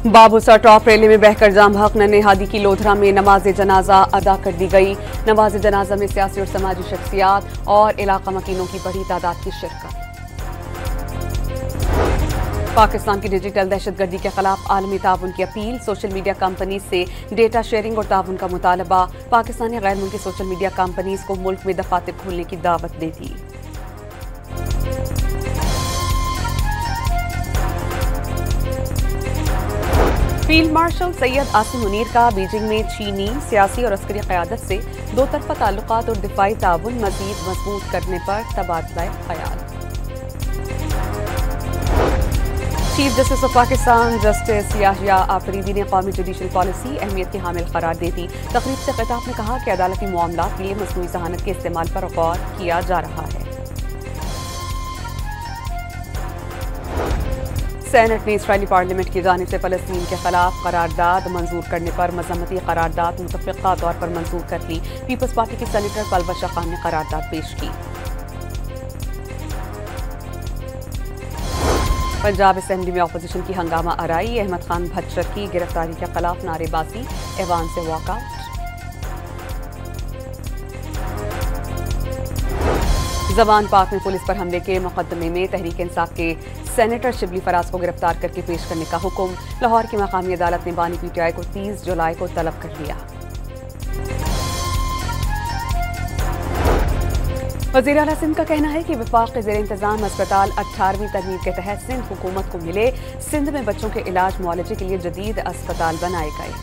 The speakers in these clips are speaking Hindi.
बाबूसर टॉप रैली में बहकर जाम हक नन्हे हादी की लोधरा में नमाज जनाजा अदा कर दी गई। नमाज जनाजा में सियासी और समाजी शख्सियात और इलाका मकीनों की बड़ी तादाद की शिरकत। पाकिस्तान की डिजिटल दहशतगर्दी के खिलाफ आलमी ताउन की अपील। सोशल मीडिया कंपनीज से डेटा शेयरिंग और ताउन का मुतालबा। पाकिस्तानी गैर मुल्की सोशल मीडिया कंपनीज को मुल्क में दफातर खोलने की दावत दे दी। फील्ड मार्शल सैयद आसिम मुनीर का बीजिंग में चीनी सियासी और अस्करी क़यादत से दो तरफ़ा ताल्लुकात और दिफाई ताउन मज़ीद मजबूत करने पर तबादला ख्याल। Chief justice of Pakistan justice Yahya Afridi ने कौमी जुडिशल पॉलिसी अहमियत की हामिल करार दे दी। तकरीब से खिताब में कहा कि अदालती मामलात के लिए मसनूई ज़हानत के इस्तेमाल पर गौर किया जा रहा है। सेनेट ने इसराइली पार्लियामेंट की जानिब से फ़लस्तीन के खिलाफ करारदाद मंजूर करने पर मज़म्मती करारदाद मुतफ़िक़ा तौर पर मंजूर कर ली। पीपल्स पार्टी की सेनेटर पलवश खान ने करारदाद पेश की। पंजाब असेंबली में अपोजिशन की हंगामा आराई। अहमद खान भच्चर की गिरफ्तारी के खिलाफ नारेबाजी, ऐवान से वॉकआउट। जवान पार्क में पुलिस पर हमले के मुकदमे में तहरीक इंसाफ के सेनेटर शिबली फराज को गिरफ्तार करके पेश करने का हुक्म। लाहौर की मकामी अदालत ने बानी पीटीआई को 30 जुलाई को तलब कर लिया। वज़ीर आला सिंध का कहना है कि वफाक के ज़ेर इंतज़ाम अस्पताल 18वीं तरमीम के तहत सिंध हुकूमत को मिले। सिंध में बच्चों के इलाज मुआलजे के लिए जदीद अस्पताल बनाए गए।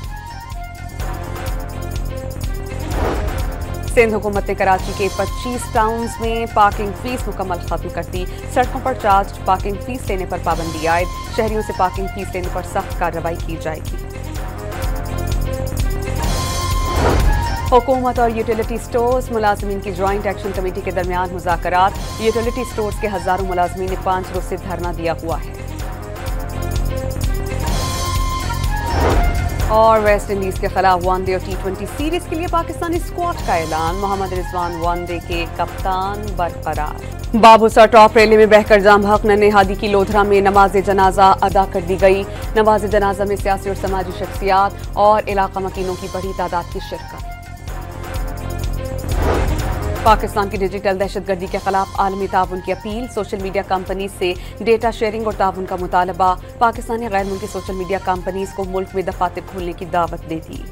सिंध हुकूमत ने कराची के 25 टाउन्स में पार्किंग फीस मुकम्मल खत्म कर दी। सड़कों पर चार्ज पार्किंग फीस लेने पर पाबंदी आयद। शहरियों से पार्किंग फीस लेने पर सख्त कार्रवाई की जाएगी। हुकूमत और यूटिलिटी स्टोर्स मुलाजमीन की ज्वाइंट एक्शन कमेटी के दरमियान मुज़ाकरात। यूटिलिटी स्टोर्स के हजारों मुलाजमीन ने 5 रोज से धरना दिया हुआ है। और वेस्ट इंडीज के खिलाफ वनडे और T20 सीरीज के लिए पाकिस्तानी स्क्वाड का ऐलान। मोहम्मद रिजवान वनडे के कप्तान बरकरार। बाबूसर टॉप रैली में बहकर जाम हक नन्हे हादी की लोधरा में नमाज जनाजा अदा कर दी गई। नमाज जनाजा में सियासी और समाजी शख्सियात और इलाका मकीनों की बड़ी तादाद की शिरकत। पाकिस्तान की डिजिटल दहशतगर्दी के खिलाफ आलमी ताउन की अपील। सोशल मीडिया कंपनीज से डेटा शेयरिंग और ताउन का मुतालबा। पाकिस्तानी गैर मुल्की सोशल मीडिया कंपनीज को मुल्क में दफातर खोलने की दावत दे दी।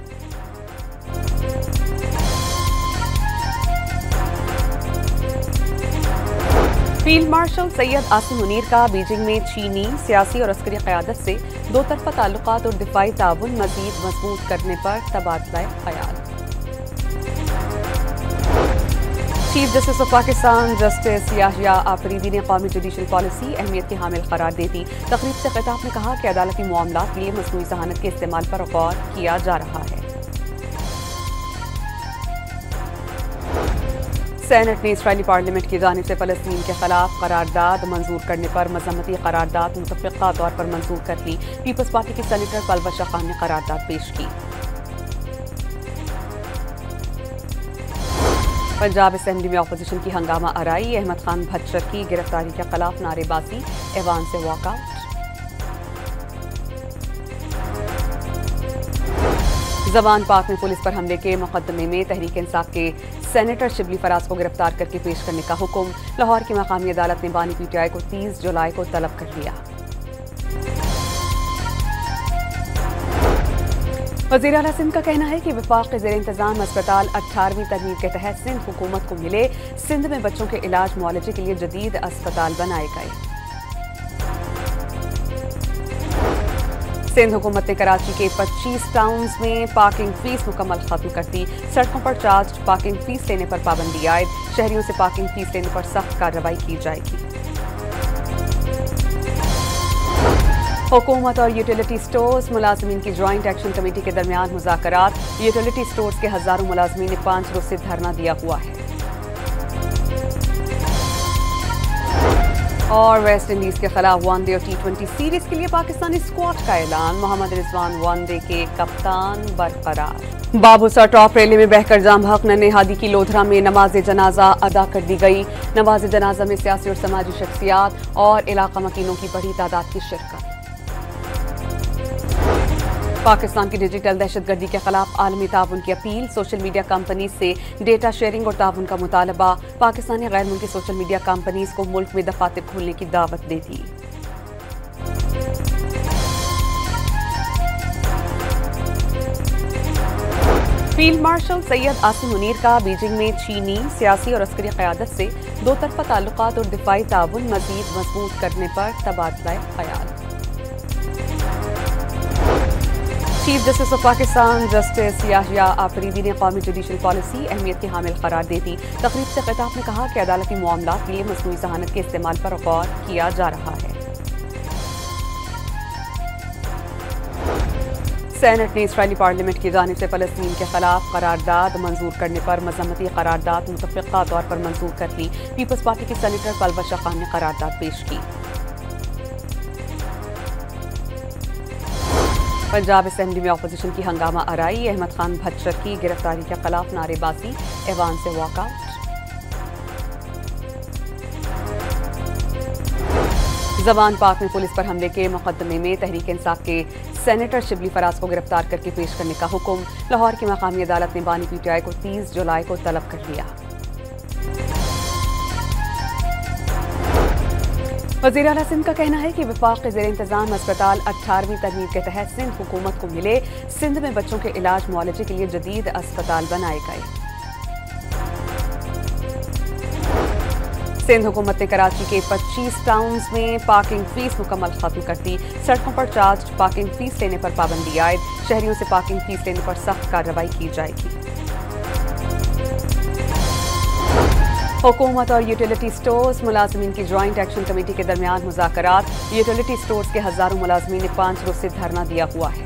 फील्ड मार्शल सैयद आसिम मुनीर का बीजिंग में चीनी सियासी और अस्करी क़यादत से दो तरफ़ा ताल्लुकात और दिफाई ताउन मज़ीद मजबूत करने पर तबादला ख्याल। Chief justice of Pakistan justice Yahya Afridi ने कौमी जुडिशल पॉलिसी अहमियत की हामिल करार दे दी। तकरीब से खिताब में कहा कि अदालती मामलात के लिए मसनूई ज़हानत के इस्तेमाल पर गौर किया जा रहा है। सेनेट ने इसराइली पार्लियामेंट की जानिब से फ़लस्तीन के खिलाफ करारदाद मंजूर करने पर मज़म्मती करारदाद मुतफ़िक़ा तौर पर मंजूर कर ली। पीपल्स पार्टी की सेनेटर पलवश खान ने करारदाद पेश की। पंजाब असेंबली में अपोजिशन की हंगामा आराई। अहमद खान भच्चर की गिरफ्तारी के खिलाफ नारेबाजी, ऐवान से वॉकआउट। जवान पार्क में पुलिस पर हमले के मुकदमे में तहरीक इंसाफ के सेनेटर शिबली फराज को गिरफ्तार करके पेश करने का हुक्म। लाहौर की मकामी अदालत ने बानी पीटीआई को 30 जुलाई को तलब कर लिया। वज़ीर आला सिंध का कहना है कि वफाक के ज़ेर इंतज़ाम अस्पताल 18वीं तरमीम के तहत सिंध हुकूमत को मिले। सिंध में बच्चों के इलाज मुआलजे के लिए जदीद अस्पताल बनाए गए। सिंध हुकूमत ने कराची के 25 टाउन्स में पार्किंग फीस मुकम्मल खत्म कर दी। सड़कों पर चार्ज पार्किंग फीस लेने पर पाबंदी आयद। शहरियों से पार्किंग फीस लेने पर सख्त कार्रवाई की जाएगी। हुकूमत और यूटिलिटी स्टोर्स मुलाजमीन की ज्वाइंट एक्शन कमेटी के दरमियान मुज़ाकरात। यूटिलिटी स्टोर्स के हजारों मुलाजमीन ने 5 रोज से धरना दिया हुआ है। और वेस्ट इंडीज के खिलाफ वनडे और T20 सीरीज के लिए पाकिस्तानी स्क्वाड का ऐलान। मोहम्मद रिजवान वनडे के कप्तान बरकरार। बाबूसर टॉप रैली में बहकर जाम हक नन्हे हादी की लोधरा में नमाज जनाजा अदा कर दी गई। नमाज जनाजा में सियासी और समाजी शख्सियात और इलाका मकीनों की बड़ी तादाद की शिरकत। पाकिस्तान की डिजिटल दहशतगर्दी के खिलाफ आलमी ताउन की अपील, सोशल मीडिया कंपनीज से डेटा शेयरिंग और ताउन का मुतालबा। पाकिस्तान ने गैर मुल्की सोशल मीडिया कंपनीज को मुल्क में दफातर खोलने की दावत दे दी। फील्ड मार्शल सैयद आसिम मुनीर का बीजिंग में चीनी सियासी और अस्करी क़यादत से दो तरफ़ा ताल्लुकात और दिफाई ताउन मज़ीद मजबूत करने पर तबादला ख्याल। Chief justice of Pakistan justice Yahya Afridi ने कौमी जुडिशल पॉलिसी अहमियत की हामिल करार दे दी। तकरीब से खिताब में कहा कि अदालती मामलात के लिए मसनूई जहानत के इस्तेमाल पर गौर किया जा रहा है। सेनेट ने इसराइली पार्लियामेंट की जानिब से फ़लस्तीन के खिलाफ करारदाद मंजूर करने पर मजम्मती करारदाद मुतफ़िक़ा तौर पर मंजूर कर ली। पीपल्स पार्टी की सेनेटर पलवशा खान ने करारदाद पेश की। पंजाब असेंबली में अपोजिशन की हंगामा आराई, अहमद खान भच्चर की गिरफ्तारी के खिलाफ नारेबाजी, ऐवान से वॉकआउट। जवान पार्क में पुलिस पर हमले के मुकदमे में तहरीक इंसाफ के सेनेटर शिबली फराज को गिरफ्तार करके पेश करने का हुक्म। लाहौर की मकामी अदालत ने बानी पीटीआई को 30 जुलाई को तलब कर लिया। वज़ीर आला सिंध का कहना है कि वफाक के ज़ेर इंतज़ाम अस्पताल 18वीं तरमीम के तहत सिंध हुकूमत को मिले। सिंध में बच्चों के इलाज मुआलजे के लिए जदीद अस्पताल बनाए गए। सिंध हुकूमत ने कराची के 25 टाउन्स में पार्किंग फीस मुकम्मल खत्म कर दी। सड़कों पर चार्ज पार्किंग फीस लेने पर पाबंदी आयद। शहरियों से पार्किंग फीस लेने पर सख्त कार्रवाई की जाएगी। हुकूमत और यूटिलिटी स्टोर्स मुलाजमीन की ज्वाइंट एक्शन कमेटी के दरमियान मुज़ाकरात। यूटिलिटी स्टोर्स के हजारों मुलाजमीन ने 5 रोज से धरना दिया हुआ है।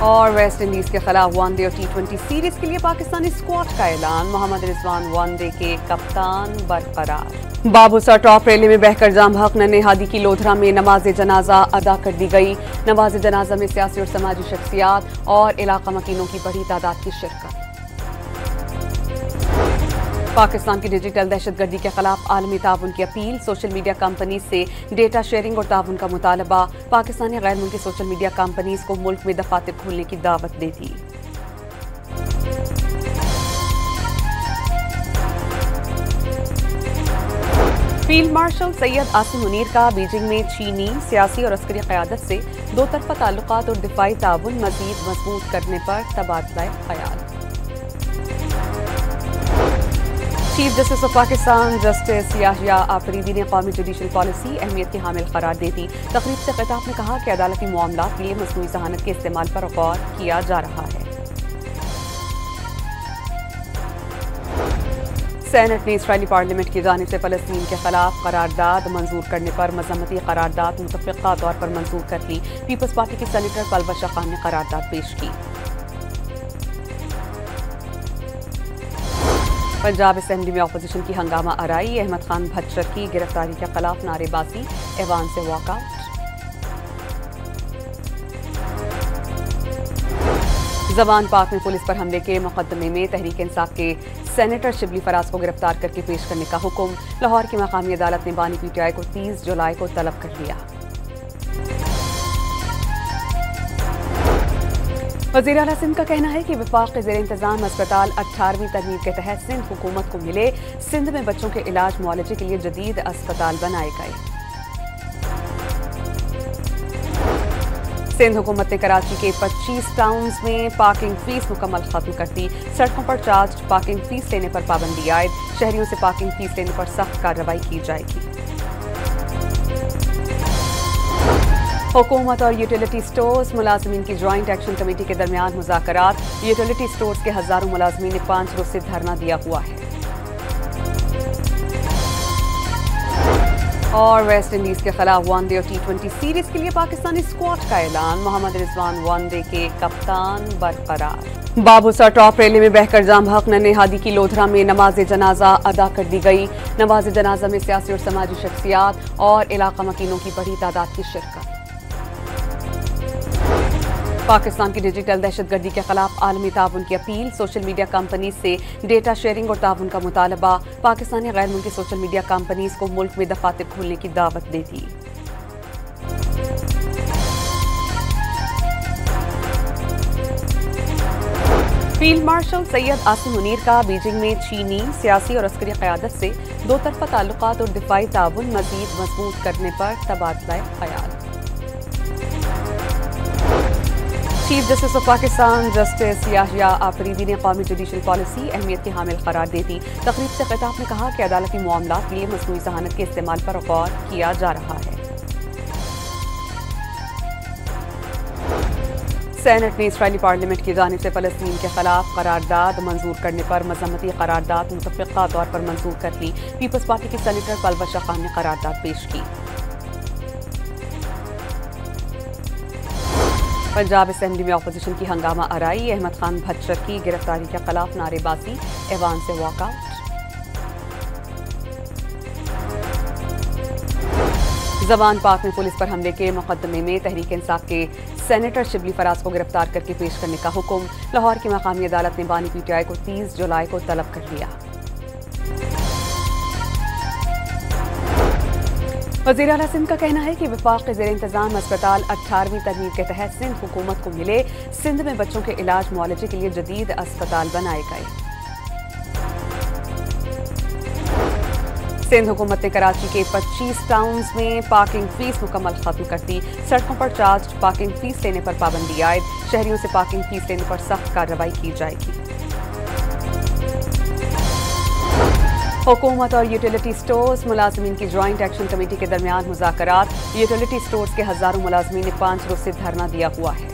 और वेस्ट इंडीज के खिलाफ वनडे और T20 सीरीज के लिए पाकिस्तानी स्क्वाड का ऐलान। मोहम्मद रिजवान वनडे के कप्तान बरकरार। बाबूसर टॉप रैली में बहकर जाम हक नन्हे हादी की लोधरा में नमाज जनाजा अदा कर दी गई। नमाज जनाजा में सियासी और समाजी शख्सियात और इलाका मकीनों की बड़ी तादाद की शिरकत। पाकिस्तान की डिजिटल दहशतगर्दी के खिलाफ आलमी ताउन की अपील, सोशल मीडिया कंपनीज से डेटा शेयरिंग और ताउन का मुतालबा। पाकिस्तान ने गैर मुल्की सोशल मीडिया कंपनीज को मुल्क में दफातर खोलने की दावत दे दी। फील्ड मार्शल सैयद आसिम मुनीर का बीजिंग में चीनी सियासी और अस्करी क़यादत से दो तरफ़ा ताल्लुकात और दिफाई ताउन मज़ीद मजबूत करने पर तबादला ख्याल। Chief justice of Pakistan justice Yahya Afridi ने कौमी जुडिशल पॉलिसी अहमियत की हामिल करार दे दी। तकरीब से खिताब में कहा कि अदालती मामलात के लिए मसनूई जहानत के इस्तेमाल पर गौर किया जा रहा है। सेनेट ने इसराइली पार्लियामेंट की जानिब से फ़लस्तीन के खिलाफ करारदाद मंजूर करने पर मजम्मती करारदाद मुतफ़िक़ा तौर पर मंजूर कर ली। पीपल्स पार्टी की सेनेटर पलवशा खान ने करारदाद पेश की। पंजाब असेंबली में अपोजिशन की हंगामा आराई, अहमद खान भच्चर की गिरफ्तारी के खिलाफ नारेबाजी, ऐवान से वॉकआउट। जवान पार्क में पुलिस पर हमले के मुकदमे में तहरीक इंसाफ के सेनेटर शिबली फराज को गिरफ्तार करके पेश करने का हुक्म। लाहौर की मकामी अदालत ने बानी पीटीआई को 30 जुलाई को तलब कर लिया। वज़ीर आला सिंध का कहना है कि वफाक के ज़ेर इंतज़ाम अस्पताल 18वीं तरमीम के तहत सिंध हुकूमत को मिले। सिंध में बच्चों के इलाज मुआलजे के लिए जदीद अस्पताल बनाए गए। सिंध हुकूमत ने कराची के 25 टाउन्स में पार्किंग फीस मुकम्मल खत्म कर दी। सड़कों पर चार्ज पार्किंग फीस लेने पर पाबंदी आयद। शहरियों से पार्किंग फीस लेने पर सख्त कार्रवाई की जाएगी। हुकूमत और यूटिलिटी स्टोर्स मुलाजमीन की ज्वाइंट एक्शन कमेटी के दरमियान मुज़ाकरात। यूटिलिटी स्टोर्स के हजारों मुलाजमीन ने 5 रोज से धरना दिया हुआ है। और वेस्ट इंडीज के खिलाफ वनडे और T20 सीरीज के लिए पाकिस्तानी स्क्वाड का ऐलान। मोहम्मद रिजवान वनडे के कप्तान बरकरार। बाबूसर टॉप रैली में बहकर जाम हक नन्हे हादी की लोधरा में नमाज जनाजा अदा कर दी गई। नमाज जनाजा में सियासी और समाजी शख्सियात और इलाका मकीनों की बड़ी तादाद की शिरकत। पाकिस्तान की डिजिटल दहशतगर्दी के खिलाफ आलमी ताउन की अपील, सोशल मीडिया कंपनीज से डेटा शेयरिंग और ताउन का मुतालबा। पाकिस्तान ने गैर मुल्की सोशल मीडिया कंपनीज को मुल्क में दफातर खोलने की दावत दे दी। फील्ड मार्शल सैयद आसिम मुनीर का बीजिंग में चीनी सियासी और अस्करी क़यादत से दो तरफ़ा ताल्लुकात और दिफाई ताउन मज़ीद मजबूत करने पर तबादला ख्याल। Chief justice of Pakistan justice Yahya Afridi ने कौमी जुडिशल पॉलिसी अहमियत की हामिल करार दे दी। तकरीब से खिताब में कहा कि अदालती मामलात के लिए मसनूई ज़हानत के इस्तेमाल पर गौर किया जा रहा है। सेनेट ने इसराइली पार्लियामेंट की जानिब से फ़लस्तीन के खिलाफ करारदाद मंजूर करने पर मज़म्मती करारदाद मुतफ़िक़ा तौर पर मंजूर कर ली। पीपल्स पार्टी की सेनेटर पलवशा खान ने करारदाद पेश की। पंजाब असेंबली में अपोजिशन की हंगामा आराई। अहमद खान भच्चर की गिरफ्तारी के खिलाफ नारेबाजी, ऐवान से वॉकआउट। ज़बान पाक में पुलिस पर हमले के मुकदमे में तहरीक इंसाफ के सेनेटर शिबली फराज को गिरफ्तार करके पेश करने का हुक्म। लाहौर की मकामी अदालत ने बानी पीटीआई को 30 जुलाई को तलब कर लिया। वज़ीर आला सिंध का कहना है कि वफाक के ज़ेर इंतज़ाम अस्पताल 18वीं तरमीम के तहत सिंध हुकूमत को मिले। सिंध में बच्चों के इलाज मुआलजे के लिए जदीद अस्पताल बनाए गए। सिंध हुकूमत ने कराची के 25 टाउन्स में पार्किंग फीस मुकम्मल खत्म कर दी। सड़कों पर चार्ज पार्किंग फीस लेने पर पाबंदी आयद। शहरियों से पार्किंग फीस लेने पर सख्त कार्रवाई की जाएगी। हुकूमत और यूटिलिटी स्टोर्स मुलाजमीन की जॉइंट एक्शन कमेटी के दरमियान मुज़ाकरात। यूटिलिटी स्टोर्स के हजारों मुलाजमीन ने 5 रोज से धरना दिया हुआ है।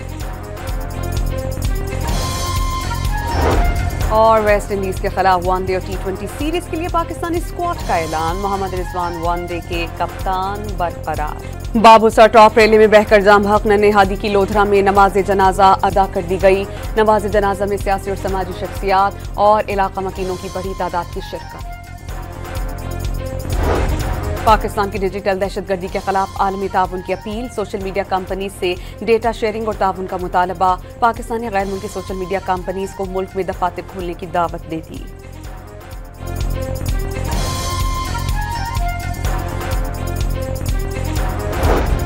और वेस्ट इंडीज के खिलाफ वनडे और T20 सीरीज के लिए पाकिस्तानी स्क्वाड का ऐलान। मोहम्मद रिजवान वनडे के कप्तान बरकरार। बाबूसर टॉप रैली में बहकर जाम हक नन्हे हादी की लोधरा में नमाज जनाजा अदा कर दी गई। नमाज जनाजा में सियासी और समाजी शख्सियात और इलाका मकीनों की बड़ी तादाद की शिरकत। पाकिस्तान की डिजिटल दहशतगर्दी के खिलाफ आलमी ताउन की अपील। सोशल मीडिया कंपनीज से डेटा शेयरिंग और ताउन का मुतालबा। पाकिस्तानी गैर मुल्की सोशल मीडिया कंपनीज को मुल्क में दफातर खोलने की दावत दे दी।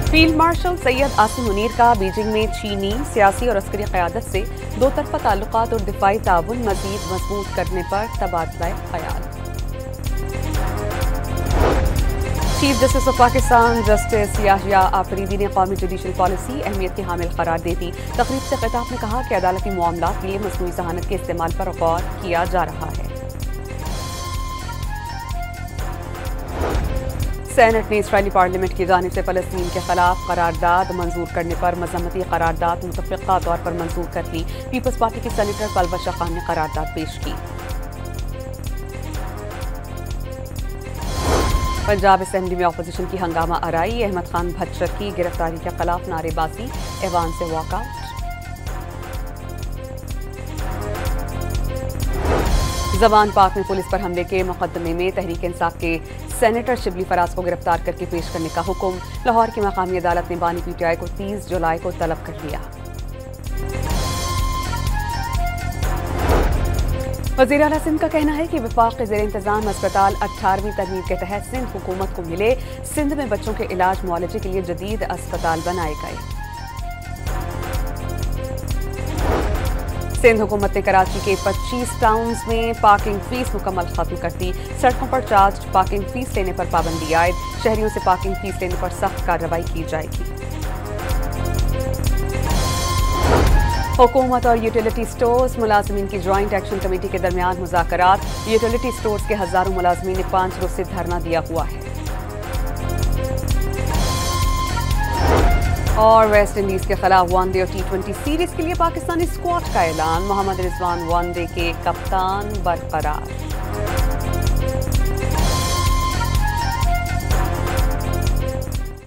फील्ड मार्शल सैयद आसिम मुनीर का बीजिंग में चीनी सियासी और अस्करी क़यादत से दो तरफ़ा ताल्लुकात और दिफाई ताउन मज़ीद मजबूत करने पर तबादला ख्याल। Chief justice of Pakistan justice Yahya Afridi ने कौमी जुडिशल पॉलिसी अहमियत की हामिल करार दे दी। तकरीब से खिताब में कहा कि अदालती मामलात के लिए मसनूई ज़हानत के इस्तेमाल पर गौर किया जा रहा है। सेनेट ने इसराइली पार्लियामेंट की जानिब से फ़लस्तीन के खिलाफ करारदाद मंजूर करने पर मज़म्मती करारदाद मुतफ़िक़ा तौर पर मंजूर कर ली। पीपल्स पार्टी की सेनेटर पलवशा खान ने करारदाद पेश की। पंजाब असेंबली में अपोजिशन की हंगामा आराई। अहमद खान भच्चर की गिरफ्तारी के खिलाफ नारेबाजी, ऐवान से वॉकआउट। ज़बान पाक में पुलिस पर हमले के मुकदमे में तहरीक इंसाफ के सेनेटर शिबली फराज को गिरफ्तार करके पेश करने का हुक्म। लाहौर की मकामी अदालत ने बानी पीटीआई को 30 जुलाई को तलब कर लिया। वज़ीर आला सिंध का कहना है कि वफाक के ज़ेर इंतज़ाम अस्पताल 18वीं तरमीम के तहत सिंध हुकूमत को मिले। सिंध में बच्चों के इलाज मुआलजे के लिए जदीद अस्पताल बनाए गए। सिंध हुकूमत ने कराची के 25 टाउन्स में पार्किंग फीस मुकम्मल खत्म कर दी। सड़कों पर चार्ज पार्किंग फीस लेने पर पाबंदी आयद। शहरियों से पार्किंग फीस लेने पर सख्त कार्रवाई की जाएगी। हुकूमत और यूटिलिटी स्टोर्स मुलाजमीन की जॉइंट एक्शन कमेटी के दरमियान मुज़ाकरात। यूटिलिटी स्टोर्स के हजारों मुलाजमीन ने 5 रोज से धरना दिया हुआ है। और वेस्ट इंडीज के खिलाफ वनडे और T20 सीरीज के लिए पाकिस्तानी स्क्वाड का ऐलान। मोहम्मद रिजवान वनडे के कप्तान बरकरार।